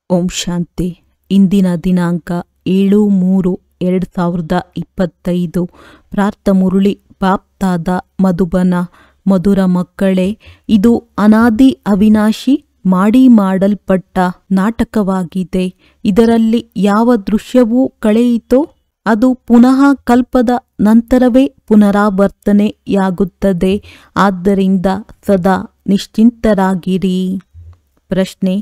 ಓಂ ಶಾಂತಿ. ಇಂದಿನ ದಿನಾಂಕ 7/3/2025. ಪ್ರಾರ್ಥ ಮುರಳಿ ಬಾಪ್ತಾದ ಮಧುಬನ. ಮಧುರ ಮಕ್ಕಳೇ, ಇದು ಅನಾದಿ ಅವಿನಾಶಿ ಮಾಡಲ್ಪಟ್ಟ ನಾಟಕವಾಗಿದೆ. ಇದರಲ್ಲಿ ಯಾವ ದೃಶ್ಯವೂ ಕಳೆಯಿತೋ ಅದು ಪುನಃ ಕಲ್ಪದ ನಂತರವೇ ಪುನರಾವರ್ತನೆಯಾಗುತ್ತದೆ. ಆದ್ದರಿಂದ ಸದಾ ನಿಶ್ಚಿಂತರಾಗಿರಿ. ಪ್ರಶ್ನೆ: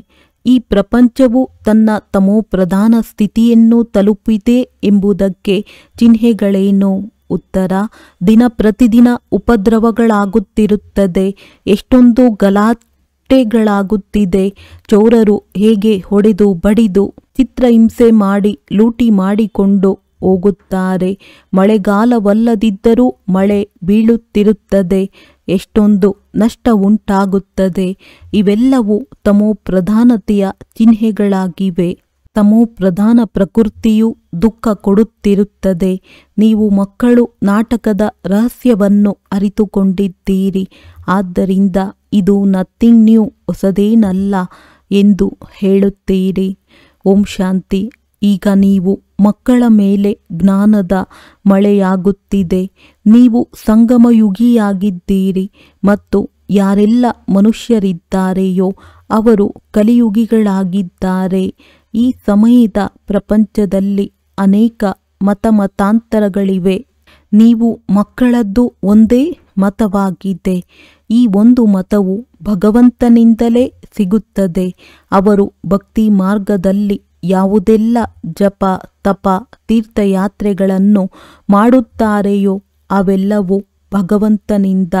ಈ ಪ್ರಪಂಚವು ತನ್ನ ತಮೋಪ್ರಧಾನ ಸ್ಥಿತಿಯನ್ನು ತಲುಪಿದೆ ಎಂಬುದಕ್ಕೆ ಚಿಹ್ನೆಗಳೇನು? ಉತ್ತರ: ದಿನ ಪ್ರತಿದಿನ ಉಪದ್ರವಗಳಾಗುತ್ತಿರುತ್ತದೆ. ಎಷ್ಟೊಂದು ಗಲಾಟೆಗಳಾಗುತ್ತಿದೆ. ಚೋರರು ಹೇಗೆ ಹೊಡೆದು ಬಡಿದು ಚಿತ್ರಹಿಂಸೆ ಮಾಡಿ ಲೂಟಿ ಮಾಡಿಕೊಂಡು ಹೋಗುತ್ತಾರೆ. ಮಳೆಗಾಲವಲ್ಲದಿದ್ದರೂ ಮಳೆ ಬೀಳುತ್ತಿರುತ್ತದೆ. ಎಷ್ಟೊಂದು ನಷ್ಟ ಉಂಟಾಗುತ್ತದೆ. ಇವೆಲ್ಲವೂ ತಮೋಪ್ರಧಾನತೆಯ ಚಿಹ್ನೆಗಳಾಗಿವೆ. ತಮೋಪ್ರಧಾನ ಪ್ರಕೃತಿಯು ದುಃಖ ಕೊಡುತ್ತಿರುತ್ತದೆ. ನೀವು ಮಕ್ಕಳು ನಾಟಕದ ರಹಸ್ಯವನ್ನು ಅರಿತುಕೊಂಡಿದ್ದೀರಿ. ಆದ್ದರಿಂದ ಇದು ನಥಿಂಗ್ ನ್ಯೂ, ಹೊಸದೇನಲ್ಲ ಎಂದು ಹೇಳುತ್ತೀರಿ. ಓಂ ಶಾಂತಿ. ಈಗ ನೀವು ಮಕ್ಕಳ ಮೇಲೆ ಜ್ಞಾನದ ಮಳೆಯಾಗುತ್ತಿದೆ. ನೀವು ಸಂಗಮಯುಗಿಯಾಗಿದ್ದೀರಿ ಮತ್ತು ಯಾರೆಲ್ಲ ಮನುಷ್ಯರಿದ್ದಾರೆಯೋ ಅವರು ಕಲಿಯುಗಿಗಳಾಗಿದ್ದಾರೆ. ಈ ಸಮಯದ ಪ್ರಪಂಚದಲ್ಲಿ ಅನೇಕ ಮತಾಂತರಗಳಿವೆ. ನೀವು ಮಕ್ಕಳದ್ದು ಒಂದೇ ಮತವಾಗಿದೆ. ಈ ಒಂದು ಮತವು ಭಗವಂತನಿಂದಲೇ ಸಿಗುತ್ತದೆ. ಅವರು ಭಕ್ತಿ ಮಾರ್ಗದಲ್ಲಿ ಯಾವುದೆಲ್ಲ ಜಪ ತಪ ತೀರ್ಥಯಾತ್ರೆಗಳನ್ನು ಮಾಡುತ್ತಾರೆಯೋ ಅವೆಲ್ಲವೂ ಭಗವಂತನಿಂದ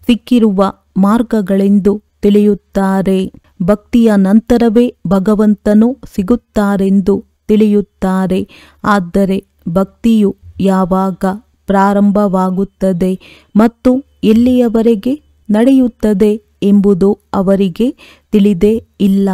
ಸಿಕ್ಕಿರುವ ಮಾರ್ಗಗಳೆಂದು ತಿಳಿಯುತ್ತಾರೆ. ಭಕ್ತಿಯ ನಂತರವೇ ಭಗವಂತನು ಸಿಗುತ್ತಾರೆಂದು ತಿಳಿಯುತ್ತಾರೆ. ಆದರೆ ಭಕ್ತಿಯು ಯಾವಾಗ ಪ್ರಾರಂಭವಾಗುತ್ತದೆ ಮತ್ತು ಎಲ್ಲಿಯವರೆಗೆ ನಡೆಯುತ್ತದೆ ಎಂಬುದು ಅವರಿಗೆ ತಿಳಿದೇ ಇಲ್ಲ.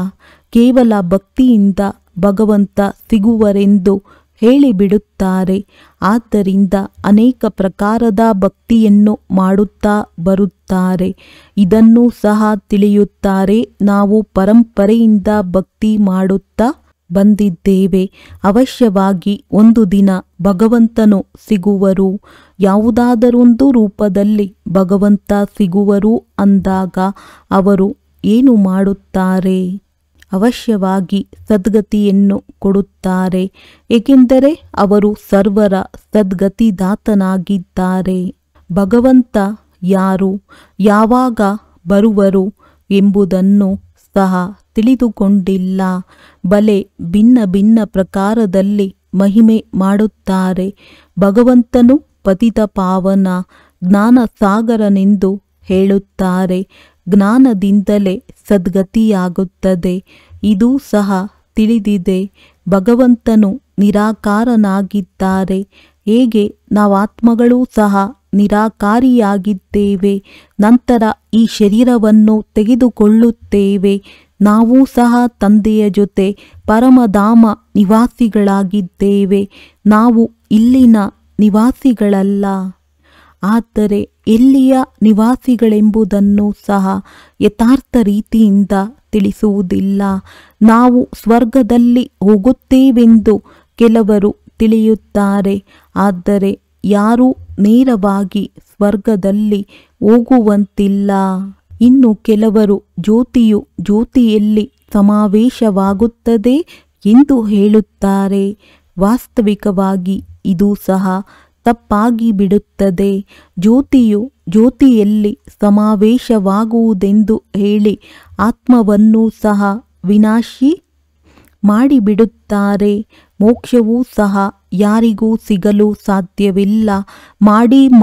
ಕೇವಲ ಭಕ್ತಿಯಿಂದ ಭಗವಂತ ಸಿಗುವರೆಂದು ಹೇಳಿಬಿಡುತ್ತಾರೆ. ಆದ್ದರಿಂದ ಅನೇಕ ಪ್ರಕಾರದ ಭಕ್ತಿಯನ್ನು ಮಾಡುತ್ತಾ ಬರುತ್ತಾರೆ. ಇದನ್ನೂ ಸಹ ತಿಳಿಯುತ್ತಾರೆ. ನಾವು ಪರಂಪರೆಯಿಂದ ಭಕ್ತಿ ಮಾಡುತ್ತಾ ಬಂದಿದ್ದೇವೆ. ಅವಶ್ಯವಾಗಿ ಒಂದು ದಿನ ಭಗವಂತನು ಸಿಗುವರು. ಯಾವುದಾದರೊಂದು ರೂಪದಲ್ಲಿ ಭಗವಂತ ಸಿಗುವರು ಅಂದಾಗ ಅವರು ಏನು ಮಾಡುತ್ತಾರೆ? ಅವಶ್ಯವಾಗಿ ಸದ್ಗತಿಯನ್ನು ಕೊಡುತ್ತಾರೆ. ಏಕೆಂದರೆ ಅವರು ಸರ್ವರ ಸದ್ಗತಿದಾತನಾಗಿದ್ದಾರೆ. ಭಗವಂತ ಯಾರು, ಯಾವಾಗ ಬರುವರು ಎಂಬುದನ್ನು ಸಹ ತಿಳಿದುಕೊಂಡಿಲ್ಲ. ಬಲೆ ಭಿನ್ನ ಭಿನ್ನ ಪ್ರಕಾರದಲ್ಲಿ ಮಹಿಮೆ ಮಾಡುತ್ತಾರೆ. ಭಗವಂತನು ಪತಿತ ಪಾವನ ಜ್ಞಾನಸಾಗರನೆಂದು ಹೇಳುತ್ತಾರೆ. ಜ್ಞಾನದಿಂದಲೇ ಸದ್ಗತಿಯಾಗುತ್ತದೆ. ಇದೂ ಸಹ ತಿಳಿದಿದೆ. ಭಗವಂತನು ನಿರಾಕಾರನಾಗಿದ್ದಾರೆ. ಹೇಗೆ ನಾವಾತ್ಮಗಳೂ ಸಹ ನಿರಾಕಾರಿಯಾಗಿದ್ದೇವೆ. ನಂತರ ಈ ಶರೀರವನ್ನು ತೆಗೆದುಕೊಳ್ಳುತ್ತೇವೆ. ನಾವೂ ಸಹ ತಂದೆಯ ಜೊತೆ ಪರಮಧಾಮ ನಿವಾಸಿಗಳಾಗಿದ್ದೇವೆ. ನಾವು ಇಲ್ಲಿನ ನಿವಾಸಿಗಳಲ್ಲ. ಆದರೆ ಎಲ್ಲಿಯ ನಿವಾಸಿಗಳೆಂಬುದನ್ನು ಸಹ ಯಥಾರ್ಥ ರೀತಿಯಿಂದ ತಿಳಿಸುವುದಿಲ್ಲ. ನಾವು ಸ್ವರ್ಗದಲ್ಲಿ ಹೋಗುತ್ತೇವೆಂದು ಕೆಲವರು ತಿಳಿಯುತ್ತಾರೆ. ಆದರೆ ಯಾರೂ ನೇರವಾಗಿ ಸ್ವರ್ಗದಲ್ಲಿ ಹೋಗುವಂತಿಲ್ಲ. ಇನ್ನು ಕೆಲವರು ಜ್ಯೋತಿಯು ಜ್ಯೋತಿಯಲ್ಲಿ ಸಮಾವೇಶವಾಗುತ್ತದೆ ಎಂದು ಹೇಳುತ್ತಾರೆ. ವಾಸ್ತವಿಕವಾಗಿ ಇದು ಸಹ ತಪ್ಪಾಗಿ ಬಿಡುತ್ತದೆ. ಜ್ಯೋತಿಯು ಜ್ಯೋತಿಯಲ್ಲಿ ಸಮಾವೇಶವಾಗುವುದೆಂದು ಹೇಳಿ ಆತ್ಮವನ್ನು ಸಹ ವಿನಾಶಿ ಮಾಡಿಬಿಡುತ್ತಾರೆ. ಮೋಕ್ಷವೂ ಸಹ ಯಾರಿಗೂ ಸಿಗಲು ಸಾಧ್ಯವಿಲ್ಲ.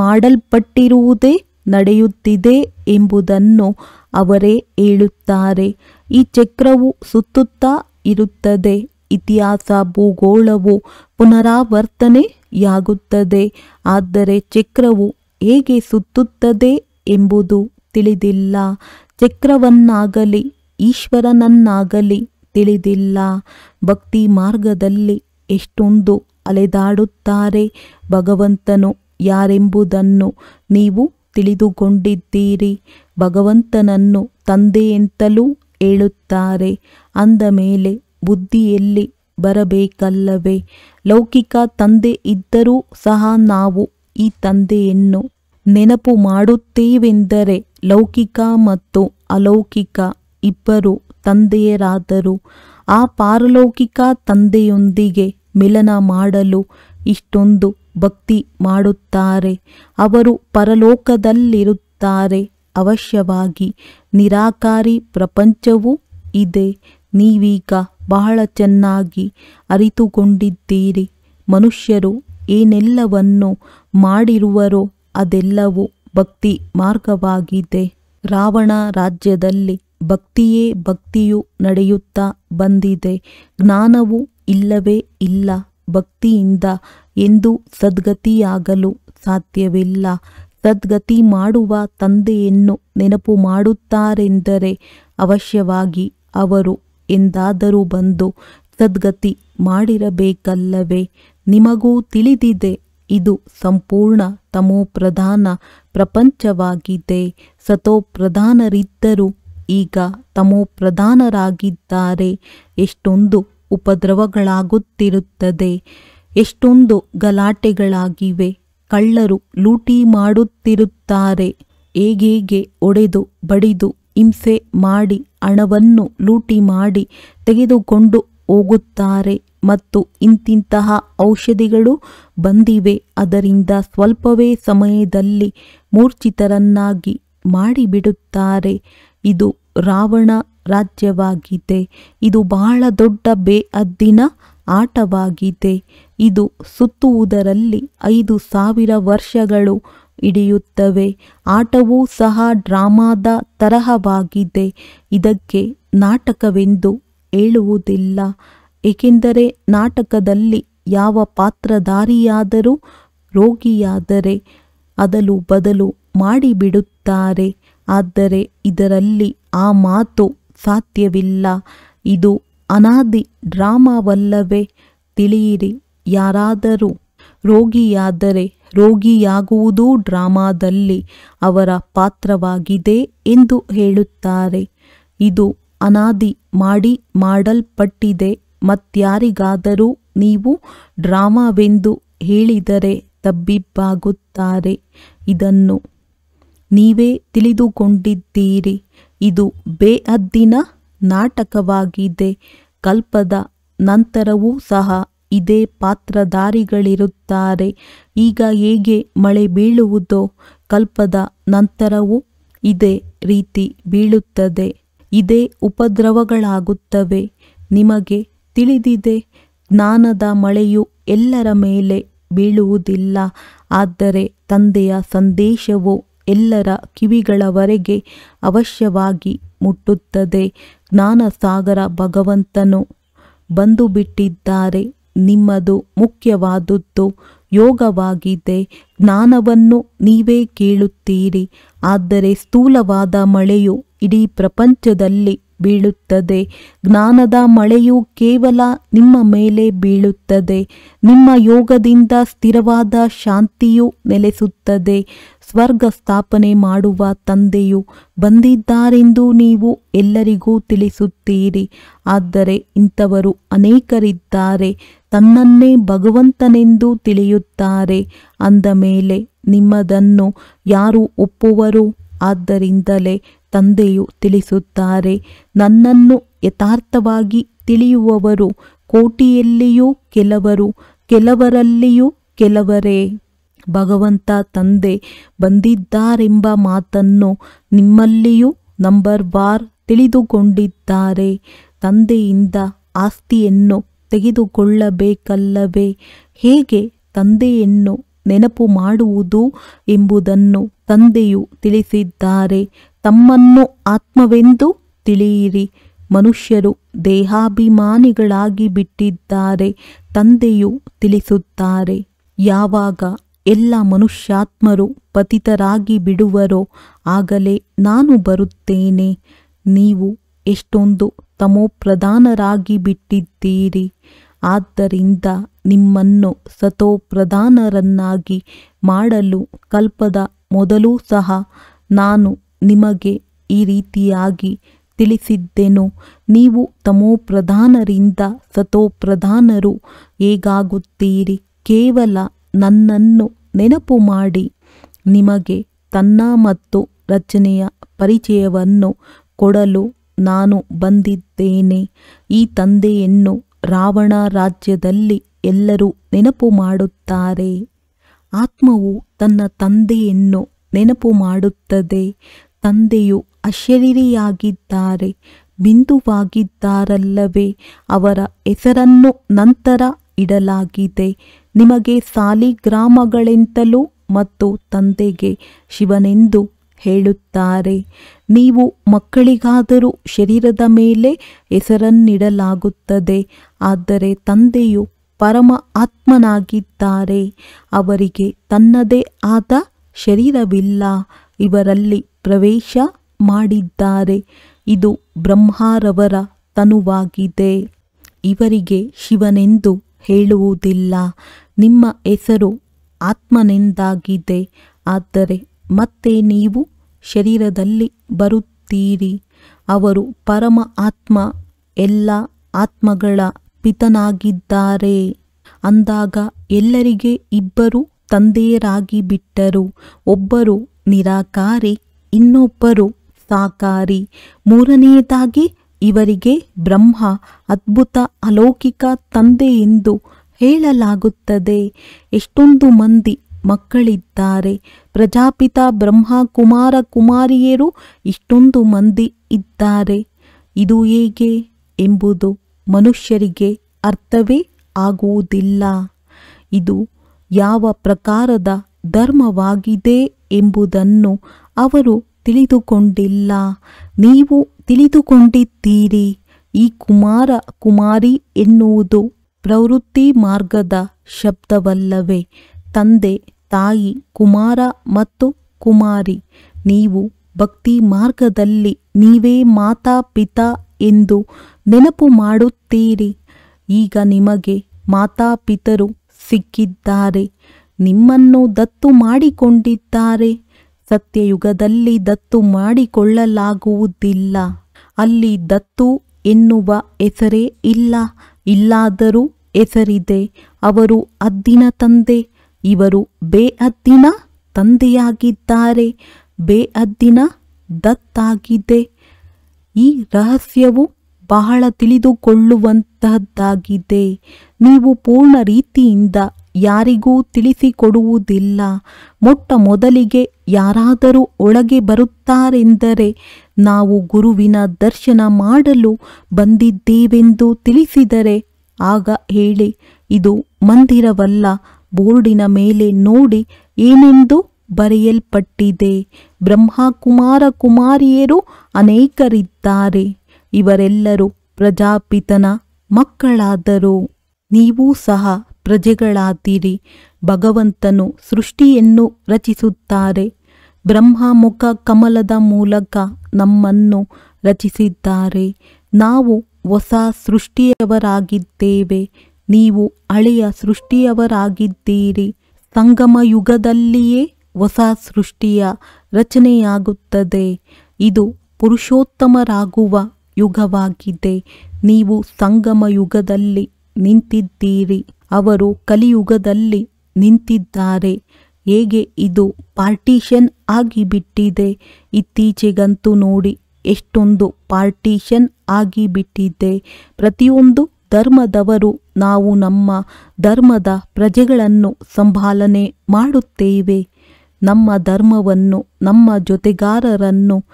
ಮಾಡಲ್ಪಟ್ಟಿರುವುದೇ ನಡೆಯುತ್ತಿದೆ ಎಂಬುದನ್ನು ಅವರೇ ಹೇಳುತ್ತಾರೆ. ಈ ಚಕ್ರವು ಸುತ್ತುತ್ತಾ ಇರುತ್ತದೆ. ಇತಿಹಾಸ ಭೂಗೋಳವು ಪುನರಾವರ್ತನೆಯಾಗುತ್ತದೆ. ಆದರೆ ಚಕ್ರವು ಹೇಗೆ ಸುತ್ತುತ್ತದೆ ಎಂಬುದು ತಿಳಿದಿಲ್ಲ. ಚಕ್ರವನ್ನಾಗಲಿ ಈಶ್ವರನನ್ನಾಗಲಿ ತಿಳಿದಿಲ್ಲ. ಭಕ್ತಿ ಮಾರ್ಗದಲ್ಲಿ ಎಷ್ಟೊಂದು ಅಲೆದಾಡುತ್ತಾರೆ. ಭಗವಂತನು ಯಾರೆಂಬುದನ್ನು ನೀವು ತಿಳಿದುಕೊಂಡಿದ್ದೀರಿ. ಭಗವಂತನನ್ನು ತಂದೆಯೆಂತಲೂ ಹೇಳುತ್ತಾರೆ. ಅಂದ ಮೇಲೆ ಬುದ್ಧಿಯಲ್ಲಿ ಬರಬೇಕಲ್ಲವೇ? ಲೌಕಿಕ ತಂದೆ ಇದ್ದರೂ ಸಹ ನಾವು ಈ ತಂದೆಯನ್ನು ನೆನಪು ಮಾಡುತ್ತೇವೆಂದರೆ ಲೌಕಿಕ ಮತ್ತು ಅಲೌಕಿಕ ಇಬ್ಬರು ತಂದೆಯರಾದರು. ಆ ಪಾರಲೌಕಿಕ ತಂದೆಯೊಂದಿಗೆ ಮಿಲನ ಮಾಡಲು ಇಷ್ಟೊಂದು ಭಕ್ತಿ ಮಾಡುತ್ತಾರೆ. ಅವರು ಪರಲೋಕದಲ್ಲಿರುತ್ತಾರೆ. ಅವಶ್ಯವಾಗಿ ನಿರಾಕಾರಿ ಪ್ರಪಂಚವೂ ಇದೆ. ನೀವೀಗ ಬಹಳ ಚೆನ್ನಾಗಿ ಅರಿತುಕೊಂಡಿದ್ದೀರಿ. ಮನುಷ್ಯರು ಏನೆಲ್ಲವನ್ನು ಮಾಡಿರುವರೋ ಅದೆಲ್ಲವೂ ಭಕ್ತಿ ಮಾರ್ಗವಾಗಿದೆ. ರಾವಣ ರಾಜ್ಯದಲ್ಲಿ ಭಕ್ತಿಯೇ ಭಕ್ತಿಯು ನಡೆಯುತ್ತಾ ಬಂದಿದೆ. ಜ್ಞಾನವೂ ಇಲ್ಲವೇ ಇಲ್ಲ. ಭಕ್ತಿಯಿಂದ ಎಂದೂ ಸದ್ಗತಿಯಾಗಲು ಸಾಧ್ಯವಿಲ್ಲ. ಸದ್ಗತಿ ಮಾಡುವ ತಂದೆಯನ್ನು ನೆನಪು ಮಾಡುತ್ತಾರೆಂದರೆ ಅವಶ್ಯವಾಗಿ ಅವರು ಎಂದಾದರೂ ಬಂದು ಸದ್ಗತಿ ಮಾಡಿರಬೇಕಲ್ಲವೇ? ನಿಮಗೂ ತಿಳಿದಿದೆ, ಇದು ಸಂಪೂರ್ಣ ತಮೋಪ್ರಧಾನ ಪ್ರಪಂಚವಾಗಿದೆ. ಸತೋಪ್ರಧಾನರಿದ್ದರೂ ಈಗ ತಮೋಪ್ರಧಾನರಾಗಿದ್ದಾರೆ. ಎಷ್ಟೊಂದು ಉಪದ್ರವಗಳಾಗುತ್ತಿರುತ್ತದೆ, ಎಷ್ಟೊಂದು ಗಲಾಟೆಗಳಾಗಿವೆ. ಕಳ್ಳರು ಲೂಟಿ ಮಾಡುತ್ತಿರುತ್ತಾರೆ. ಹೇಗೆ ಒಡೆದು ಬಡಿದು ಹಿಂಸೆ ಮಾಡಿ ಹಣವನ್ನು ಲೂಟಿ ಮಾಡಿ ತೆಗೆದುಕೊಂಡು ಹೋಗುತ್ತಾರೆ. ಮತ್ತು ಇಂತಿಂತಹ ಔಷಧಿಗಳು ಬಂದಿವೆ, ಅದರಿಂದ ಸ್ವಲ್ಪವೇ ಸಮಯದಲ್ಲಿ ಮೂರ್ಛಿತರನ್ನಾಗಿ ಮಾಡಿಬಿಡುತ್ತಾರೆ. ಇದು ರಾವಣ ರಾಜ್ಯವಾಗಿದೆ. ಇದು ಬಹಳ ದೊಡ್ಡ ಬೇಅದ್ದಿನ ಆಟವಾಗಿದೆ. ಇದು ಸುತ್ತುವುದರಲ್ಲಿ 5,000 ವರ್ಷಗಳು ಹಿಡಿಯುತ್ತವೆ. ಆಟವೂ ಸಹ ಡ್ರಾಮಾದ ತರಹವಾಗಿದೆ. ಇದಕ್ಕೆ ನಾಟಕವೆಂದು ಹೇಳುವುದಿಲ್ಲ, ಏಕೆಂದರೆ ನಾಟಕದಲ್ಲಿ ಯಾವ ಪಾತ್ರಧಾರಿಯಾದರೂ ರೋಗಿಯಾದರೆ ಅದಲು ಬದಲು ಮಾಡಿಬಿಡುತ್ತಾರೆ. ಆದರೆ ಇದರಲ್ಲಿ ಆ ಮಾತು ಸಾಧ್ಯವಿಲ್ಲ. ಇದು ಅನಾದಿ ಡ್ರಾಮಾವಲ್ಲವೇ? ತಿಳಿಯಿರಿ, ಯಾರಾದರೂ ರೋಗಿಯಾದರೆ ರೋಗಿಯಾಗುವುದೂ ಡ್ರಾಮಾದಲ್ಲಿ ಅವರ ಪಾತ್ರವಾಗಿದೆ ಎಂದು ಹೇಳುತ್ತಾರೆ. ಇದು ಅನಾದಿ ಮಾಡಲ್ಪಟ್ಟಿದೆ. ಮತ್ಯಾರಿಗಾದರೂ ನೀವು ಡ್ರಾಮಾವೆಂದು ಹೇಳಿದರೆ ತಬ್ಬಿಬ್ಬಾಗುತ್ತಾರೆ. ಇದನ್ನು ನೀವೇ ತಿಳಿದುಕೊಂಡಿದ್ದೀರಿ. ಇದು ಬೇಅದ್ದಿನ ನಾಟಕವಾಗಿದೆ. ಕಲ್ಪದ ನಂತರವೂ ಸಹ ಇದೇ ಪಾತ್ರಧಾರಿಗಳಿರುತ್ತಾರೆ. ಈಗ ಹೇಗೆ ಮಳೆ ಬೀಳುವುದೋ ಕಲ್ಪದ ನಂತರವೂ ಇದೇ ರೀತಿ ಬೀಳುತ್ತದೆ. ಇದೇ ಉಪದ್ರವಗಳಾಗುತ್ತವೆ. ನಿಮಗೆ ತಿಳಿದಿದೆ, ಜ್ಞಾನದ ಮಳೆಯು ಎಲ್ಲರ ಮೇಲೆ ಬೀಳುವುದಿಲ್ಲ. ಆದರೆ ತಂದೆಯ ಸಂದೇಶವು ಎಲ್ಲರ ಕಿವಿಗಳವರೆಗೆ ಅವಶ್ಯವಾಗಿ ಮುಟ್ಟುತ್ತದೆ. ಜ್ಞಾನಸಾಗರ ಭಗವಂತನು ಬಂದು ಬಿಟ್ಟಿದ್ದಾರೆ. ನಿಮ್ಮದು ಮುಖ್ಯವಾದುದು ಯೋಗವಾಗಿದೆ. ಜ್ಞಾನವನ್ನು ನೀವೇ ಕೇಳುತ್ತೀರಿ. ಆದರೆ ಸ್ಥೂಲವಾದ ಮಳೆಯು ಇಡೀ ಪ್ರಪಂಚದಲ್ಲಿ ಬೀಳುತ್ತದೆ. ಜ್ಞಾನದ ಮಳೆಯು ಕೇವಲ ನಿಮ್ಮ ಮೇಲೆ ಬೀಳುತ್ತದೆ. ನಿಮ್ಮ ಯೋಗದಿಂದ ಸ್ಥಿರವಾದ ಶಾಂತಿಯು ನೆಲೆಸುತ್ತದೆ. ಸ್ವರ್ಗ ಸ್ಥಾಪನೆ ಮಾಡುವ ತಂದೆಯು ಬಂದಿದ್ದಾರೆಂದು ನೀವು ಎಲ್ಲರಿಗೂ ತಿಳಿಸುತ್ತೀರಿ. ಆದರೆ ಇಂಥವರು ಅನೇಕರಿದ್ದಾರೆ. ತನ್ನನ್ನೇ ಭಗವಂತನೆಂದು ತಿಳಿಯುತ್ತಾರೆ. ಅಂದ ಮೇಲೆ ನಿಮ್ಮದನ್ನು ಯಾರು ಒಪ್ಪುವರು? ಆದ್ದರಿಂದಲೇ ತಂದೆಯು ತಿಳಿಸುತ್ತಾರೆ, ನನ್ನನ್ನು ಯಥಾರ್ಥವಾಗಿ ತಿಳಿಯುವವರು ಕೋಟಿಯಲ್ಲಿಯೂ ಕೆಲವರು, ಕೆಲವರಲ್ಲಿಯೂ ಕೆಲವರೇ. ಭಗವಂತ ತಂದೆ ಬಂದಿದ್ದಾರೆಂಬ ಮಾತನ್ನು ನಿಮ್ಮಲ್ಲಿಯೂ ನಂಬರ್ವಾರ್ ತಿಳಿದುಕೊಂಡಿದ್ದಾರೆ. ತಂದೆಯಿಂದ ಆಸ್ತಿಯನ್ನು ತೆಗೆದುಕೊಳ್ಳಬೇಕಲ್ಲವೇ? ಹೇಗೆ ತಂದೆಯನ್ನು ನೆನಪು ಮಾಡುವುದು ಎಂಬುದನ್ನು ತಂದೆಯು ತಿಳಿಸಿದ್ದಾರೆ. ತಮ್ಮನ್ನು ಆತ್ಮವೆಂದು ತಿಳಿಯಿರಿ. ಮನುಷ್ಯರು ದೇಹಾಭಿಮಾನಿಗಳಾಗಿ ಬಿಟ್ಟಿದ್ದಾರೆ. ತಂದೆಯು ತಿಳಿಸುತ್ತಾರೆ, ಯಾವಾಗ ಎಲ್ಲ ಮನುಷ್ಯಾತ್ಮರು ಪತಿತರಾಗಿ ಬಿಡುವರೋ ಆಗಲೇ ನಾನು ಬರುತ್ತೇನೆ. ನೀವು ಎಷ್ಟೊಂದು ತಮೋಪ್ರಧಾನರಾಗಿ ಬಿಟ್ಟಿದ್ದೀರಿ. ಆದ್ದರಿಂದ ನಿಮ್ಮನ್ನು ಸತೋಪ್ರಧಾನರನ್ನಾಗಿ ಮಾಡಲು ಕಲ್ಪದ ಮೊದಲೂ ಸಹ ನಾನು ನಿಮಗೆ ಈ ರೀತಿಯಾಗಿ ತಿಳಿಸಿದ್ದೆನು. ನೀವು ತಮೋಪ್ರಧಾನರಿಂದ ಸತೋಪ್ರಧಾನರು ಹೇಗಾಗುತ್ತೀರಿ? ಕೇವಲ ನನ್ನನ್ನು ನೆನಪು ಮಾಡಿ. ನಿಮಗೆ ತನ್ನ ಮತ್ತು ರಚನೆಯ ಪರಿಚಯವನ್ನು ಕೊಡಲು ನಾನು ಬಂದಿದ್ದೇನೆ. ಈ ತಂದೆಯನ್ನು ರಾವಣ ರಾಜ್ಯದಲ್ಲಿ ಎಲ್ಲರೂ ನೆನಪು ಮಾಡುತ್ತಾರೆ. ಆತ್ಮವು ತನ್ನ ತಂದೆಯನ್ನು ನೆನಪು ಮಾಡುತ್ತದೆ. ತಂದೆಯು ಅಶರೀರಿಯಾಗಿದ್ದಾರೆ, ಬಿಂದುವಾಗಿದ್ದಾರಲ್ಲವೇ? ಅವರ ಹೆಸರನ್ನು ನಂತರ ಇಡಲಾಗಿದೆ. ನಿಮಗೆ ಸಾಲಿಗ್ರಾಮಗಳೆಂತಲೂ ಮತ್ತು ತಂದೆಗೆ ಶಿವನೆಂದು ಹೇಳುತ್ತಾರೆ. ನೀವು ಮಕ್ಕಳಿಗಾದರೂ ಶರೀರದ ಮೇಲೆ ಹೆಸರನ್ನಿಡಲಾಗುತ್ತದೆ. ಆದರೆ ತಂದೆಯು ಪರಮ ಆತ್ಮನಾಗಿದ್ದಾರೆ. ಅವರಿಗೆ ತನ್ನದೇ ಆದ ಶರೀರವಿಲ್ಲ. ಇವರಲ್ಲಿ ಪ್ರವೇಶ ಮಾಡಿದ್ದಾರೆ. ಇದು ಬ್ರಹ್ಮರವರ ತನುವಾಗಿದೆ. ಇವರಿಗೆ ಶಿವನೆಂದು ಹೇಳುವುದಿಲ್ಲ. ನಿಮ್ಮ ಹೆಸರು ಆತ್ಮನೆಂದಾಗಿದೆ. ಆದರೆ ಮತ್ತೆ ನೀವು ಶರೀರದಲ್ಲಿ ಬರುತ್ತೀರಿ. ಅವರು ಪರಮ ಆತ್ಮ, ಎಲ್ಲ ಆತ್ಮಗಳ ಪಿತನಾಗಿದ್ದಾರೆ. ಅಂದಾಗ ಎಲ್ಲರಿಗೆ ಇಬ್ಬರು ತಂದೆಯರಾಗಿ ಬಿಟ್ಟರು. ಒಬ್ಬರು ನಿರಾಕಾರಿ, ಇನ್ನೊಬ್ಬರು ಸಾಕಾರಿ. ಮೂರನೆಯದಾಗಿ ಇವರಿಗೆ ಬ್ರಹ್ಮ ಅದ್ಭುತ ಅಲೌಕಿಕ ತಂದೆ ಎಂದು ಹೇಳಲಾಗುತ್ತದೆ. ಎಷ್ಟೊಂದು ಮಂದಿ ಮಕ್ಕಳಿದ್ದಾರೆ. ಪ್ರಜಾಪಿತ ಬ್ರಹ್ಮ ಕುಮಾರ ಕುಮಾರಿಯರು ಇಷ್ಟೊಂದು ಮಂದಿ ಇದ್ದಾರೆ. ಇದು ಹೇಗೆ ಎಂಬುದು ಮನುಷ್ಯರಿಗೆ ಅರ್ಥವೇ ಆಗುವುದಿಲ್ಲ. ಇದು ಯಾವ ಪ್ರಕಾರದ ಧರ್ಮವಾಗಿದೆ ಎಂಬುದನ್ನು ಅವರು ತಿಳಿದುಕೊಂಡಿಲ್ಲ. ನೀವು ತಿಳಿದುಕೊಂಡಿದ್ದೀರಿ. ಈ ಕುಮಾರ ಕುಮಾರಿ ಎನ್ನುವುದು ಪ್ರವೃತ್ತಿ ಮಾರ್ಗದ ಶಬ್ದವಲ್ಲವೇ? ತಂದೆ ತಾಯಿ ಕುಮಾರ ಮತ್ತು ಕುಮಾರಿ. ನೀವು ಭಕ್ತಿ ಮಾರ್ಗದಲ್ಲಿ ನೀವೇ ಮಾತಾ ಪಿತಾ ಎಂದು ನೆನಪು ಮಾಡುತ್ತೀರಿ. ಈಗ ನಿಮಗೆ ಮಾತಾಪಿತರು ಸಿಕ್ಕಿದ್ದಾರೆ. ನಿಮ್ಮನ್ನು ದತ್ತು ಮಾಡಿಕೊಂಡಿದ್ದಾರೆ. ಸತ್ಯಯುಗದಲ್ಲಿ ದತ್ತು ಮಾಡಿಕೊಳ್ಳಲಾಗುವುದಿಲ್ಲ. ಅಲ್ಲಿ ದತ್ತು ಎನ್ನುವ ಹೆಸರೇ ಇಲ್ಲ. ಇಲ್ಲಾದರೂ ಹೆಸರಿದೆ. ಅವರು ಹದ್ದಿನ ತಂದೆ. ಇವರು ಬೇಹದ್ದಿನ ತಂದೆಯಾಗಿದ್ದಾರೆ. ಬೇಹದ್ದಿನ ದತ್ತಾಗಿದೆ. ಈ ರಹಸ್ಯವು ಬಹಳ ತಿಳಿದುಕೊಳ್ಳುವಂತಹದ್ದಾಗಿದೆ. ನೀವು ಪೂರ್ಣ ರೀತಿಯಿಂದ ಯಾರಿಗೂ ತಿಳಿಸಿಕೊಡುವುದಿಲ್ಲ. ಮೊಟ್ಟ ಮೊದಲಿಗೆ ಯಾರಾದರೂ ಒಳಗೆ ಬರುತ್ತಾರೆಂದರೆ ನಾವು ಗುರುವಿನ ದರ್ಶನ ಮಾಡಲು ಬಂದಿದ್ದೇವೆಂದು ತಿಳಿಸಿದರೆ ಆಗ ಹೇಳಿ, ಇದು ಮಂದಿರವಲ್ಲ. ಬೋರ್ಡಿನ ಮೇಲೆ ನೋಡಿ ಏನೆಂದು ಬರೆಯಲ್ಪಟ್ಟಿದೆ. ಬ್ರಹ್ಮ ಕುಮಾರ ಕುಮಾರಿಯರು ಅನೇಕರಿದ್ದಾರೆ. ಇವರೆಲ್ಲರೂ ಪ್ರಜಾಪಿತನ ಮಕ್ಕಳಾದರು. ನೀವೂ ಸಹ ಪ್ರಜೆಗಳಾದಿರಿ. ಭಗವಂತನು ಸೃಷ್ಟಿಯನ್ನು ರಚಿಸುತ್ತಾರೆ. ಬ್ರಹ್ಮ ಮುಖ ಕಮಲದ ಮೂಲಕ ನಮ್ಮನ್ನು ರಚಿಸಿದ್ದಾರೆ. ನಾವು ಹೊಸ ಸೃಷ್ಟಿಯವರಾಗಿದ್ದೇವೆ. ನೀವು ಹಳೆಯ ಸೃಷ್ಟಿಯವರಾಗಿದ್ದೀರಿ. ಸಂಗಮ ಯುಗದಲ್ಲಿಯೇ ಹೊಸ ಸೃಷ್ಟಿಯ ರಚನೆಯಾಗುತ್ತದೆ. ಇದು ಪುರುಷೋತ್ತಮರಾಗುವ ಯುಗವಾಗಿದೆ. ನೀವು ಸಂಗಮ ಯುಗದಲ್ಲಿ ನಿಂತಿದ್ದೀರಿ. ಅವರು ಕಲಿಯುಗದಲ್ಲಿ ನಿಂತಿದ್ದಾರೆ. ಹೇಗೆ ಇದು ಪಾರ್ಟಿಷನ್ ಆಗಿಬಿಟ್ಟಿದೆ. ಇತ್ತೀಚೆಗಂತೂ ನೋಡಿ ಎಷ್ಟೊಂದು ಪಾರ್ಟಿಷನ್ ಆಗಿಬಿಟ್ಟಿದೆ. ಪ್ರತಿಯೊಂದು ಧರ್ಮದವರು ನಾವು ನಮ್ಮ ಧರ್ಮದ ಪ್ರಜೆಗಳನ್ನು ಸಂಭಾಲನೆ ಮಾಡುತ್ತೇವೆ. ನಮ್ಮ ಧರ್ಮವನ್ನು, ನಮ್ಮ ಜೊತೆಗಾರರನ್ನು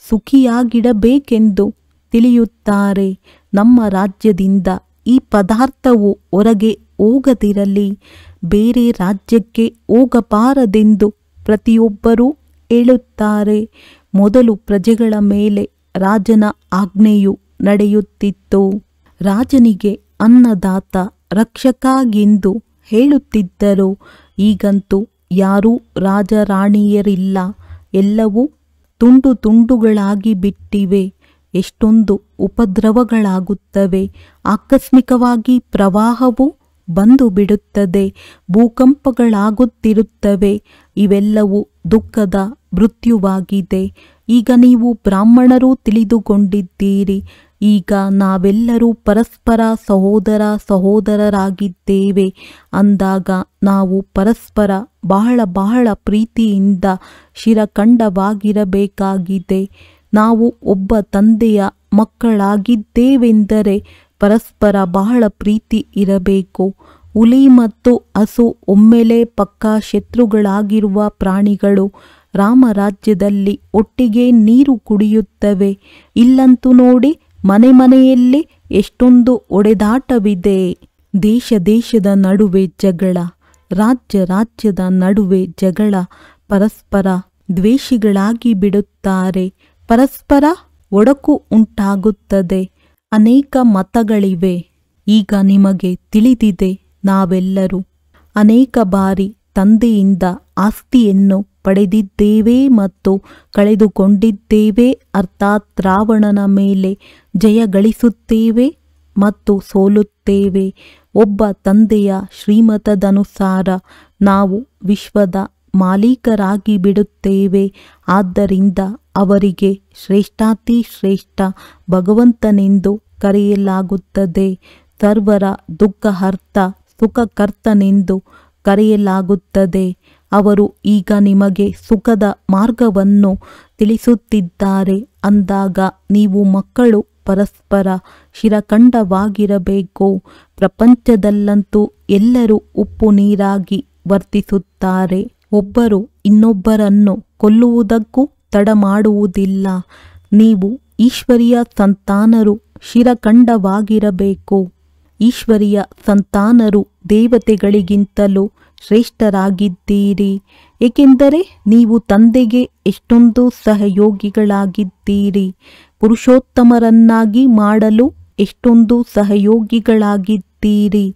ಸುಖಿಯಾಗಿಡಬೇಕೆಂದು ತಿಳಿಯುತ್ತಾರೆ. ನಮ್ಮ ರಾಜ್ಯದಿಂದ ಈ ಪದಾರ್ಥವು ಹೊರಗೆ ಹೋಗದಿರಲಿ, ಬೇರೆ ರಾಜ್ಯಕ್ಕೆ ಹೋಗಬಾರದೆಂದು ಪ್ರತಿಯೊಬ್ಬರೂ ಹೇಳುತ್ತಾರೆ. ಮೊದಲು ಪ್ರಜೆಗಳ ಮೇಲೆ ರಾಜನ ಆಜ್ಞೆಯು ನಡೆಯುತ್ತಿತ್ತು. ರಾಜನಿಗೆ ಅನ್ನದಾತ, ರಕ್ಷಕ ಎಂದು ಹೇಳುತ್ತಿದ್ದರು. ಈಗಂತೂ ಯಾರೂ ರಾಜರಾಣಿಯರಿಲ್ಲ. ಎಲ್ಲವೂ ತುಂಡು ತುಂಡುಗಳಾಗಿ ಬಿಟ್ಟಿವೆ. ಎಷ್ಟೊಂದು ಉಪದ್ರವಗಳಾಗುತ್ತವೆ. ಆಕಸ್ಮಿಕವಾಗಿ ಪ್ರವಾಹವು ಬಂದು ಬಿಡುತ್ತದೆ. ಭೂಕಂಪಗಳಾಗುತ್ತಿರುತ್ತವೆ. ಇವೆಲ್ಲವೂ ದುಃಖದ ಮೃತ್ಯುವಾಗಿದೆ. ಈಗ ನೀವು ಬ್ರಾಹ್ಮಣರು ತಿಳಿದುಕೊಂಡಿದ್ದೀರಿ. ಈಗ ನಾವೆಲ್ಲರೂ ಪರಸ್ಪರ ಸಹೋದರರಾಗಿದ್ದೇವೆ ಅಂದಾಗ ನಾವು ಪರಸ್ಪರ ಬಹಳ ಪ್ರೀತಿಯಿಂದ ಶಿರಖಂಡವಾಗಿರಬೇಕಾಗಿದೆ. ನಾವು ಒಬ್ಬ ತಂದೆಯ ಮಕ್ಕಳಾಗಿದ್ದೇವೆಂದರೆ ಪರಸ್ಪರ ಬಹಳ ಪ್ರೀತಿ ಇರಬೇಕು. ಹುಲಿ ಮತ್ತು ಹಸು ಒಮ್ಮೆಲೆ ಪಕ್ಕಾ ಶತ್ರುಗಳಾಗಿರುವ ಪ್ರಾಣಿಗಳು ರಾಮರಾಜ್ಯದಲ್ಲಿ ಒಟ್ಟಿಗೆ ನೀರು ಕುಡಿಯುತ್ತವೆ. ಇಲ್ಲಂತೂ ನೋಡಿ, ಮನೆಯಲ್ಲಿ ಎಷ್ಟೊಂದು ಒಡೆದಾಟವಿದೆ. ದೇಶದ ನಡುವೆ ಜಗಳ, ರಾಜ್ಯದ ನಡುವೆ ಜಗಳ, ಪರಸ್ಪರ ದ್ವೇಷಿಗಳಾಗಿ ಬಿಡುತ್ತಾರೆ. ಪರಸ್ಪರ ಒಡಕು ಉಂಟಾಗುತ್ತದೆ. ಅನೇಕ ಮತಗಳಿವೆ. ಈಗ ನಿಮಗೆ ತಿಳಿದಿದೆ, ನಾವೆಲ್ಲರೂ ಅನೇಕ ಬಾರಿ ತಂದೆಯಿಂದ ಆಸ್ತಿಯನ್ನು ಪಡೆದಿದ್ದೇವೆ ಮತ್ತು ಕಳೆದುಕೊಂಡಿದ್ದೇವೆ. ಅರ್ಥಾತ್ ರಾವಣನ ಮೇಲೆ ಜಯ ಗಳಿಸುತ್ತೇವೆ ಮತ್ತು ಸೋಲುತ್ತೇವೆ. ಒಬ್ಬ ತಂದೆಯ ಶ್ರೀಮತದನುಸಾರ ನಾವು ವಿಶ್ವದ ಮಾಲೀಕರಾಗಿ ಬಿಡುತ್ತೇವೆ. ಆದ್ದರಿಂದ ಅವರಿಗೆ ಶ್ರೇಷ್ಠಾತಿ ಶ್ರೇಷ್ಠ ಭಗವಂತನೆಂದು ಕರೆಯಲಾಗುತ್ತದೆ. ಸರ್ವರ ದುಃಖಹರ್ತ ಸುಖಕರ್ತನೆಂದು ಕರೆಯಲಾಗುತ್ತದೆ. ಅವರು ಈಗ ನಿಮಗೆ ಸುಖದ ಮಾರ್ಗವನ್ನು ತಿಳಿಸುತ್ತಿದ್ದಾರೆ ಅಂದಾಗ ನೀವು ಮಕ್ಕಳು ಪರಸ್ಪರ ಶಿರಖಂಡವಾಗಿರಬೇಕು. ಪ್ರಪಂಚದಲ್ಲಂತೂ ಎಲ್ಲರೂ ಉಪ್ಪು ನೀರಾಗಿ ವರ್ತಿಸುತ್ತಾರೆ. ಒಬ್ಬರು ಇನ್ನೊಬ್ಬರನ್ನು ಕೊಲ್ಲುವುದಕ್ಕೂ ತಡ ಮಾಡುವುದಿಲ್ಲ. ನೀವು ಈಶ್ವರಿಯ ಸಂತಾನರು ಶಿರಖಂಡವಾಗಿರಬೇಕು. ಈಶ್ವರಿಯ ಸಂತಾನರು ದೇವತೆಗಳಿಗಿಂತಲೂ ಶ್ರೇಷ್ಠರಾಗಿದ್ದೀರಿ. ಏಕೆಂದರೆ ನೀವು ತಂದೆಗೆ ಎಷ್ಟೊಂದು ಸಹಯೋಗಿಗಳಾಗಿದ್ದೀರಿ. ಪುರುಷೋತ್ತಮರನ್ನಾಗಿ ಮಾಡಲು ಎಷ್ಟೊಂದು ಸಹಯೋಗಿಗಳಾಗಿದ್ದೀರಿ.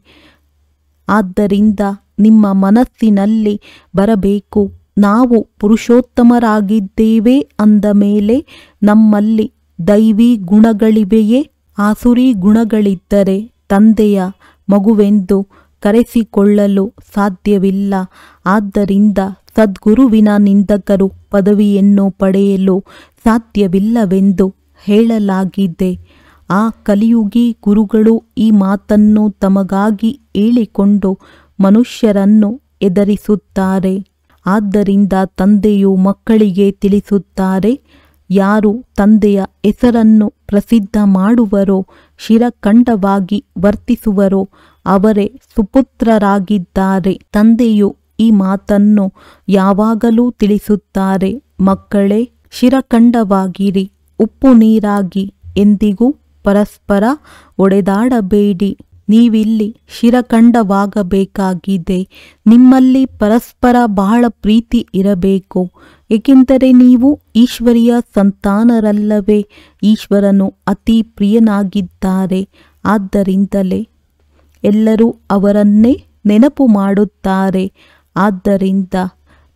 ಆದ್ದರಿಂದ ನಿಮ್ಮ ಮನಸ್ಸಿನಲ್ಲಿ ಬರಬೇಕು, ನಾವು ಪುರುಷೋತ್ತಮರಾಗಿದ್ದೇವೆ ಅಂದ ಮೇಲೆ ನಮ್ಮಲ್ಲಿ ದೈವಿ ಗುಣಗಳಿವೆಯೇ? ಆಸುರಿ ಗುಣಗಳಿದ್ದರೆ ತಂದೆಯ ಮಗುವೆಂದು ಕರೆಸಿಕೊಳ್ಳಲು ಸಾಧ್ಯವಿಲ್ಲ. ಆದ್ದರಿಂದ ಸದ್ಗುರುವಿನ ನಿಂದಕರು ಪದವಿಯನ್ನು ಪಡೆಯಲು ಸಾಧ್ಯವಿಲ್ಲವೆಂದು ಹೇಳಲಾಗಿದೆ. ಆ ಕಲಿಯುಗಿ ಗುರುಗಳು ಈ ಮಾತನ್ನು ತಮಗಾಗಿ ಹೇಳಿಕೊಂಡು ಮನುಷ್ಯರನ್ನು ಎದುರಿಸುತ್ತಾರೆ. ಆದ್ದರಿಂದ ತಂದೆಯು ಮಕ್ಕಳಿಗೆ ತಿಳಿಸುತ್ತಾರೆ, ಯಾರು ತಂದೆಯ ಹೆಸರನ್ನು ಪ್ರಸಿದ್ಧ ಮಾಡುವರೋ, ಶಿರಖಂಡವಾಗಿ ವರ್ತಿಸುವರೋ ಅವರೇ ಸುಪುತ್ರರಾಗಿದ್ದಾರೆ. ತಂದೆಯು ಈ ಮಾತನ್ನು ಯಾವಾಗಲೂ ತಿಳಿಸುತ್ತಾರೆ, ಮಕ್ಕಳೇ ಶಿರಖಂಡವಾಗಿರಿ, ಉಪ್ಪು ನೀರಾಗಿ ಎಂದಿಗೂ ಪರಸ್ಪರ ಒಡೆದಾಡಬೇಡಿ. ನೀವಿಲ್ಲಿ ಶಿರಖಂಡವಾಗಬೇಕಾಗಿದೆ. ನಿಮ್ಮಲ್ಲಿ ಪರಸ್ಪರ ಬಹಳ ಪ್ರೀತಿ ಇರಬೇಕು. ಏಕೆಂದರೆ ನೀವು ಈಶ್ವರಿಯ ಸಂತಾನರಲ್ಲವೇ? ಈಶ್ವರನು ಅತಿ ಪ್ರಿಯನಾಗಿದ್ದಾರೆ. ಆದ್ದರಿಂದಲೇ ಎಲ್ಲರೂ ಅವರನ್ನೇ ನೆನಪು ಮಾಡುತ್ತಾರೆ. ಆದ್ದರಿಂದ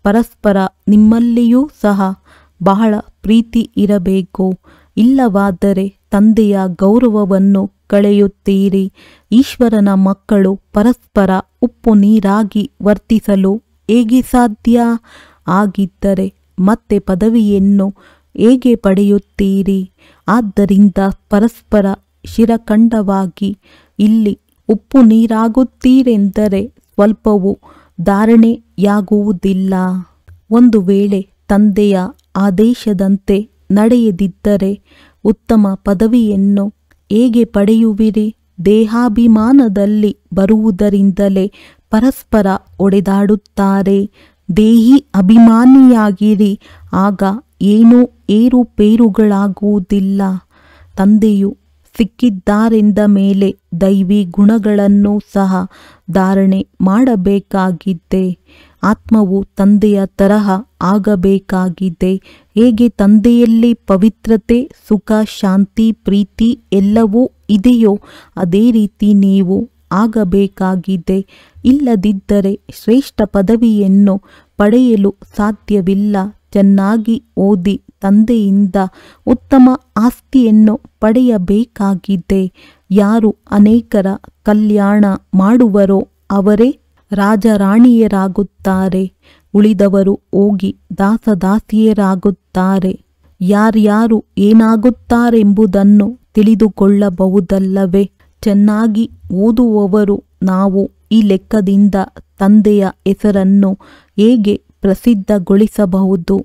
ಪರಸ್ಪರ ನಿಮ್ಮಲ್ಲಿಯೂ ಸಹ ಬಹಳ ಪ್ರೀತಿ ಇರಬೇಕು. ಇಲ್ಲವಾದರೆ ತಂದೆಯ ಗೌರವವನ್ನು ಕಳೆಯುತ್ತೀರಿ. ಈಶ್ವರನ ಮಕ್ಕಳು ಪರಸ್ಪರ ಉಪ್ಪು ನೀರಾಗಿ ವರ್ತಿಸಲು ಹೇಗೆ ಸಾಧ್ಯ? ಆಗಿದ್ದರೆ ಮತ್ತೆ ಪದವಿಯನ್ನು ಹೇಗೆ ಪಡೆಯುತ್ತೀರಿ? ಆದ್ದರಿಂದ ಪರಸ್ಪರ ಶಿರಖಂಡವಾಗಿ ಇಲ್ಲಿ ಉಪ್ಪು ನೀರಾಗುತ್ತೀರೆಂದರೆ ಸ್ವಲ್ಪವೂ ಧಾರಣೆಯಾಗುವುದಿಲ್ಲ. ಒಂದು ವೇಳೆ ತಂದೆಯ ಆದೇಶದಂತೆ ನಡೆಯದಿದ್ದರೆ ಉತ್ತಮ ಪದವಿಯನ್ನು ಹೇಗೆ ಪಡೆಯುವಿರಿ? ದೇಹಾಭಿಮಾನದಲ್ಲಿ ಬರುವುದರಿಂದಲೇ ಪರಸ್ಪರ ಒಡೆದಾಡುತ್ತಾರೆ. ದೇಹಿ ಅಭಿಮಾನಿಯಾಗಿರಿ, ಆಗ ಏನೂ ಏರುಪೇರುಗಳಾಗುವುದಿಲ್ಲ. ತಂದೆಯು ಸಿಕ್ಕಿದ್ದಾರೆಂದ ಮೇಲೆ ದೈವಿ ಗುಣಗಳನ್ನು ಸಹ ಧಾರಣೆ ಮಾಡಬೇಕಾಗಿದೆ. ಆತ್ಮವು ತಂದೆಯ ತರಹ ಆಗಬೇಕಾಗಿದೆ. ಹೇಗೆ ತಂದೆಯಲ್ಲಿ ಪವಿತ್ರತೆ, ಸುಖ, ಶಾಂತಿ, ಪ್ರೀತಿ ಎಲ್ಲವೂ ಇದೆಯೋ ಅದೇ ರೀತಿ ನೀವು ಆಗಬೇಕಾಗಿದೆ. ಇಲ್ಲದಿದ್ದರೆ ಶ್ರೇಷ್ಠ ಪದವಿಯನ್ನು ಪಡೆಯಲು ಸಾಧ್ಯವಿಲ್ಲ. ಚೆನ್ನಾಗಿ ಓದಿ ತಂದೆಯಿಂದ ಉತ್ತಮ ಆಸ್ತಿಯನ್ನು ಪಡೆಯಬೇಕಾಗಿದೆ. ಯಾರು ಅನೇಕರ ಕಲ್ಯಾಣ ಮಾಡುವರೋ ಅವರೇ ರಾಜರಾಣಿಯರಾಗುತ್ತಾರೆ. ಉಳಿದವರು ಹೋಗಿ ದಾಸದಾಸಿಯರಾಗುತ್ತಾರೆ. ಯಾರ್ಯಾರು ಏನಾಗುತ್ತಾರೆಂಬುದನ್ನು ತಿಳಿದುಕೊಳ್ಳಬಹುದಲ್ಲವೇ? ಚೆನ್ನಾಗಿ ಓದುವವರು ನಾವು ಈ ಲೆಕ್ಕದಿಂದ ತಂದೆಯ ಹೆಸರನ್ನು ಹೇಗೆ ಪ್ರಸಿದ್ಧಗೊಳಿಸಬಹುದು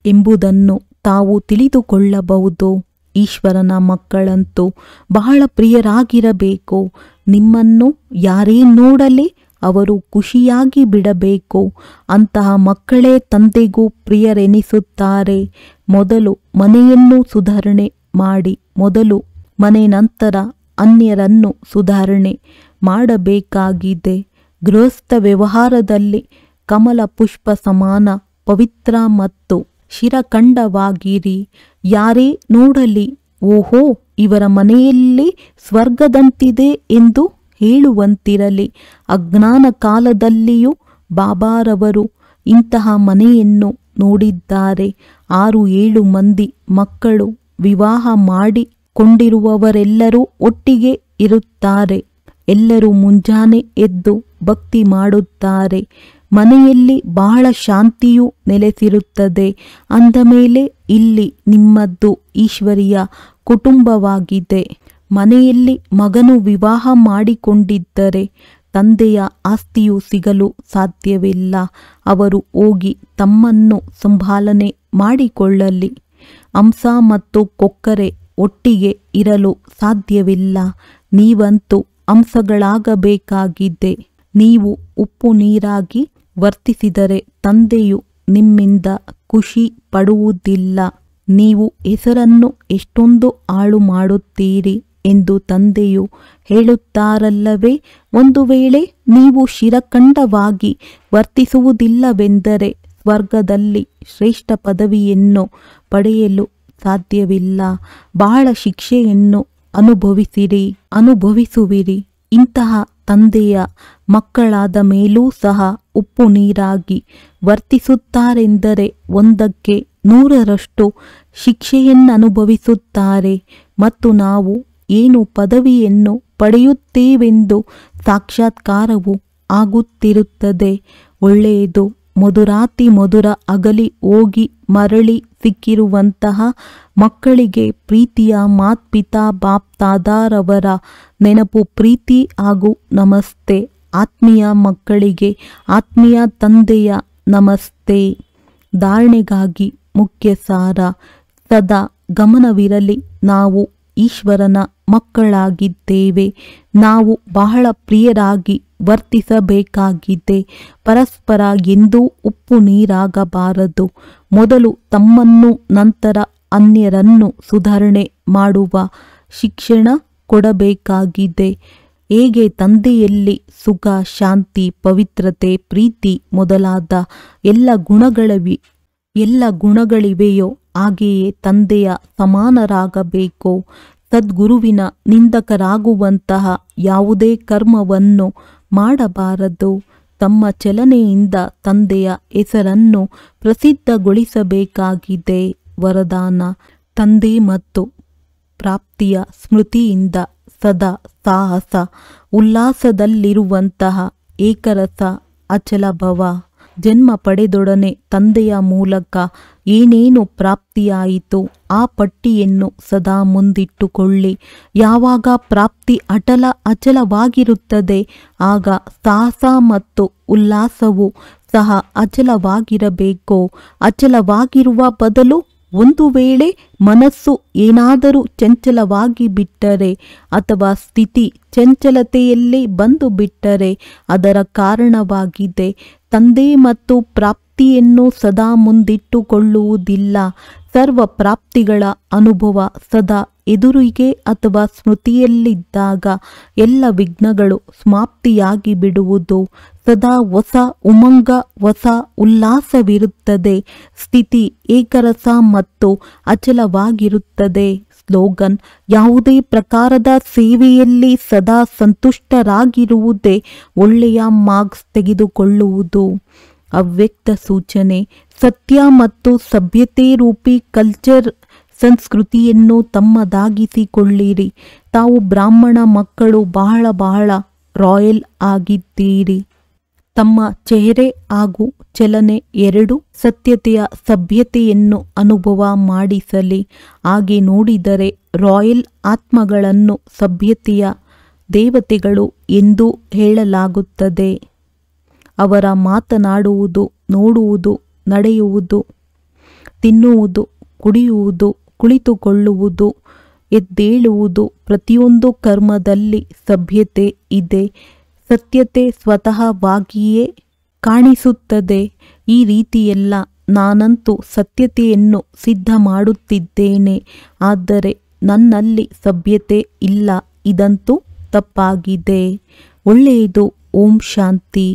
ಎಂಬುದನ್ನು ತಾವು ತಿಳಿದುಕೊಳ್ಳಬಹುದು. ಈಶ್ವರನ ಮಕ್ಕಳಂತೂ ಬಹಳ ಪ್ರಿಯರಾಗಿರಬೇಕು. ನಿಮ್ಮನ್ನು ಯಾರೇ ನೋಡಲಿ ಅವರು ಖುಷಿಯಾಗಿ ಬಿಡಬೇಕು. ಅಂತಹ ಮಕ್ಕಳೇ ತಂದೆಗೂ ಪ್ರಿಯರೆನಿಸುತ್ತಾರೆ. ಮೊದಲು ಮನೆಯನ್ನು ಸುಧಾರಣೆ ಮಾಡಿ, ಮೊದಲು ಮನೆ ನಂತರ ಅನ್ಯರನ್ನು ಸುಧಾರಣೆ ಮಾಡಬೇಕಾಗಿದೆ. ಗೃಹಸ್ಥ ವ್ಯವಹಾರದಲ್ಲಿ ಕಮಲ ಪುಷ್ಪ ಸಮಾನ ಪವಿತ್ರ ಮತ್ತು ಶಿರಖಂಡವಾಗಿರಿ. ಯಾರೇ ನೋಡಲಿ, ಓಹೋ ಇವರ ಮನೆಯಲ್ಲಿ ಸ್ವರ್ಗದಂತಿದೆ ಎಂದು ಹೇಳುವಂತಿರಲಿ. ಅಜ್ಞಾನ ಕಾಲದಲ್ಲಿಯೂ ಬಾಬಾರವರು ಇಂತಹ ಮನೆಯನ್ನು ನೋಡಿದ್ದಾರೆ. 6-7 ಮಂದಿ ಮಕ್ಕಳು ವಿವಾಹ ಮಾಡಿಕೊಂಡಿರುವವರೆಲ್ಲರೂ ಒಟ್ಟಿಗೆ ಇರುತ್ತಾರೆ. ಎಲ್ಲರೂ ಮುಂಜಾನೆ ಎದ್ದು ಭಕ್ತಿ ಮಾಡುತ್ತಾರೆ. ಮನೆಯಲ್ಲಿ ಬಹಳ ಶಾಂತಿಯು ನೆಲೆಸಿರುತ್ತದೆ. ಅಂದ ಮೇಲೆ ಇಲ್ಲಿ ನಿಮ್ಮದ್ದು ಈಶ್ವರಿಯ ಕುಟುಂಬವಾಗಿದೆ. ಮನೆಯಲ್ಲಿ ಮಗನು ವಿವಾಹ ಮಾಡಿಕೊಂಡಿದ್ದರೆ ತಂದೆಯ ಆಸ್ತಿಯು ಸಿಗಲು ಸಾಧ್ಯವಿಲ್ಲ. ಅವರು ಹೋಗಿ ತಮ್ಮನ್ನು ಸಂಭಾಲನೆ ಮಾಡಿಕೊಳ್ಳಲಿ. ಹಂಸ ಮತ್ತು ಕೊಕ್ಕರೆ ಒಟ್ಟಿಗೆ ಇರಲು ಸಾಧ್ಯವಿಲ್ಲ. ನೀವಂತೂ ಹಂಸಗಳಾಗಬೇಕಾಗಿದೆ. ನೀವು ಉಪ್ಪು ನೀರಾಗಿ ವರ್ತಿಸಿದರೆ ತಂದೆಯು ನಿಮ್ಮಿಂದ ಖುಷಿ ಪಡುವುದಿಲ್ಲ. ನೀವು ಹೆಸರನ್ನು ಎಷ್ಟೊಂದು ಹಾಳು ಮಾಡುತ್ತೀರಿ ಎಂದು ತಂದೆಯು ಹೇಳುತ್ತಾರಲ್ಲವೇ? ಒಂದು ವೇಳೆ ನೀವು ಶಿರಖಂಡವಾಗಿ ವರ್ತಿಸುವುದಿಲ್ಲವೆಂದರೆ ಸ್ವರ್ಗದಲ್ಲಿ ಶ್ರೇಷ್ಠ ಪದವಿಯನ್ನು ಪಡೆಯಲು ಸಾಧ್ಯವಿಲ್ಲ. ಬಹಳ ಶಿಕ್ಷೆಯನ್ನು ಅನುಭವಿಸುವಿರಿ. ಇಂತಹ ತಂದೆಯ ಮಕ್ಕಳಾದ ಮೇಲೂ ಸಹ ಉಪ್ಪು ನೀರಾಗಿ ವರ್ತಿಸುತ್ತಾರೆಂದರೆ 100ಕ್ಕೆ 100ರಷ್ಟು ಶಿಕ್ಷೆಯನ್ನನುಭವಿಸುತ್ತಾರೆ. ಮತ್ತು ನಾವು ಏನು ಪದವಿಯನ್ನು ಪಡೆಯುತ್ತೇವೆಂದು ಸಾಕ್ಷಾತ್ಕಾರವು ಆಗುತ್ತಿರುತ್ತದೆ. ಒಳ್ಳೆಯದು. ಮಧುರಾತಿ ಮಧುರ ಅಗಲಿ ಹೋಗಿ ಮರಳಿ ಸಿಕ್ಕಿರುವಂತಹ ಮಕ್ಕಳಿಗೆ ಪ್ರೀತಿಯ ಮಾತ್ಪಿತಾ ಬಾಪ್ ದಾದಾರವರ ನೆನಪು, ಪ್ರೀತಿ ಹಾಗೂ ನಮಸ್ತೆ. ಆತ್ಮೀಯ ಮಕ್ಕಳಿಗೆ ಆತ್ಮೀಯ ತಂದೆಯ ನಮಸ್ತೆ. ಧಾರಣೆಗಾಗಿ ಮುಖ್ಯ ಸಾರ. ಸದಾ ಗಮನವಿರಲಿ, ನಾವು ಈಶ್ವರನ ಮಕ್ಕಳಾಗಿದ್ದೇವೆ. ನಾವು ಬಹಳ ಪ್ರಿಯರಾಗಿ ವರ್ತಿಸಬೇಕಾಗಿದೆ. ಪರಸ್ಪರ ಎಂದೂ ಉಪ್ಪು ನೀರಾಗಬಾರದು. ಮೊದಲು ತಮ್ಮನ್ನು ನಂತರ ಅನ್ಯರನ್ನು ಸುಧಾರಣೆ ಮಾಡುವ ಶಿಕ್ಷಣ ಕೊಡಬೇಕಾಗಿದೆ. ಹೇಗೆ ತಂದೆಯಲ್ಲಿ ಸುಖ, ಶಾಂತಿ, ಪವಿತ್ರತೆ, ಪ್ರೀತಿ ಮೊದಲಾದ ಎಲ್ಲ ಗುಣಗಳಿವೆಯೋ ಹಾಗೆಯೇ ತಂದೆಯ ಸಮಾನರಾಗಬೇಕು. ಸದ್ಗುರುವಿನ ನಿಂದಕರಾಗುವಂತಹ ಯಾವುದೇ ಕರ್ಮವನ್ನು ಮಾಡಬಾರದು. ತಮ್ಮ ಚಲನೆಯಿಂದ ತಂದೆಯ ಹೆಸರನ್ನು ಪ್ರಸಿದ್ಧಗೊಳಿಸಬೇಕಾಗಿದೆ. ವರದಾನ. ತಂದೆ ಮತ್ತು ಪ್ರಾಪ್ತಿಯ ಸ್ಮೃತಿಯಿಂದ ಸದಾ ಸಾಹಸ ಉಲ್ಲಾಸದಲ್ಲಿರುವಂತಹ ಏಕರಸ ಅಚಲ ಭವ. ಜನ್ಮ ಪಡೆದೊಡನೆ ತಂದೆಯ ಮೂಲಕ ಏನೇನು ಪ್ರಾಪ್ತಿಯಾಯಿತು ಆ ಪಟ್ಟಿಯನ್ನು ಸದಾ ಮುಂದಿಟ್ಟುಕೊಳ್ಳಿ. ಯಾವಾಗ ಪ್ರಾಪ್ತಿ ಅಚಲವಾಗಿರುತ್ತದೆ ಆಗ ಸಾಹಸ ಮತ್ತು ಉಲ್ಲಾಸವು ಸಹ ಅಚಲವಾಗಿರಬೇಕು. ಅಚಲವಾಗಿರುವ ಬದಲು ಒಂದು ವೇಳೆ ಮನಸ್ಸು ಏನಾದರೂ ಚಂಚಲವಾಗಿ ಬಿಟ್ಟರೆ ಅಥವಾ ಸ್ಥಿತಿ ಚಂಚಲತೆಯಲ್ಲಿ ಬಂದು ಬಿಟ್ಟರೆ ಅದರ ಕಾರಣವಾಗಿದೆ ತಂದೆ ಮತ್ತು ಪ್ರಾಪ್ತಿಯನ್ನು ಸದಾ ಮುಂದಿಟ್ಟುಕೊಳ್ಳುವುದಿಲ್ಲ. ಸರ್ವ ಪ್ರಾಪ್ತಿಗಳ ಅನುಭವ ಸದಾ ಎದುರಿಗೆ ಅಥವಾ ಸ್ಮೃತಿಯಲ್ಲಿದ್ದಾಗ ಎಲ್ಲ ವಿಘ್ನಗಳು ಸಮಾಪ್ತಿಯಾಗಿ ಬಿಡುವುದು. ಸದಾ ಹೊಸ ಉಮಂಗ, ಹೊಸ ಉಲ್ಲಾಸವಿರುತ್ತದೆ. ಸ್ಥಿತಿ ಏಕರಸ ಮತ್ತು ಅಚಲವಾಗಿರುತ್ತದೆ. ಸ್ಲೋಗನ್: ಯಾವುದೇ ಪ್ರಕಾರದ ಸೇವೆಯಲ್ಲಿ ಸದಾ ಸಂತುಷ್ಟರಾಗಿರುವುದೇ ಒಳ್ಳೆಯ ಮಾರ್ಕ್ಸ್ ತೆಗೆದುಕೊಳ್ಳುವುದು. ಅವ್ಯಕ್ತ ಸೂಚನೆ: ಸತ್ಯ ಮತ್ತು ಸಭ್ಯತೆ ರೂಪಿ ಕಲ್ಚರ್ ಸಂಸ್ಕೃತಿಯನ್ನು ತಮ್ಮದಾಗಿಸಿಕೊಳ್ಳಿರಿ. ತಾವು ಬ್ರಾಹ್ಮಣ ಮಕ್ಕಳು ಬಹಳ ರಾಯಲ್ ಆಗಿದ್ದೀರಿ. ತಮ್ಮ ಚೆಹರೆ ಹಾಗೂ ಚಲನೆ ಎರಡೂ ಸತ್ಯತೆಯ ಸಭ್ಯತೆಯನ್ನು ಅನುಭವ ಮಾಡಿಸಲಿ. ಹಾಗೆ ನೋಡಿದರೆ ರಾಯಲ್ ಆತ್ಮಗಳನ್ನು ಸಭ್ಯತೆಯ ದೇವತೆಗಳು ಎಂದು ಹೇಳಲಾಗುತ್ತದೆ. ಅವರ ಮಾತನಾಡುವುದು, ನೋಡುವುದು, ನಡೆಯುವುದು, ತಿನ್ನುವುದು, ಕುಡಿಯುವುದು, ಕುಳಿತುಕೊಳ್ಳುವುದು, ಎದ್ದೇಳುವುದು, ಪ್ರತಿಯೊಂದು ಕರ್ಮದಲ್ಲಿ ಸಭ್ಯತೆ ಇದೆ. ಸತ್ಯತೆ ಸ್ವತಃವಾಗಿಯೇ ಕಾಣಿಸುತ್ತದೆ. ಈ ರೀತಿಯೆಲ್ಲ ನಾನಂತೂ ಸತ್ಯತೆಯನ್ನು ಸಿದ್ಧ ಮಾಡುತ್ತಿದ್ದೇನೆ, ಆದರೆ ನನ್ನಲ್ಲಿ ಸಭ್ಯತೆ ಇಲ್ಲ. ಇದಂತೂ ತಪ್ಪಾಗಿದೆ. ಒಳ್ಳೆಯದು. ಓಂ ಶಾಂತಿ.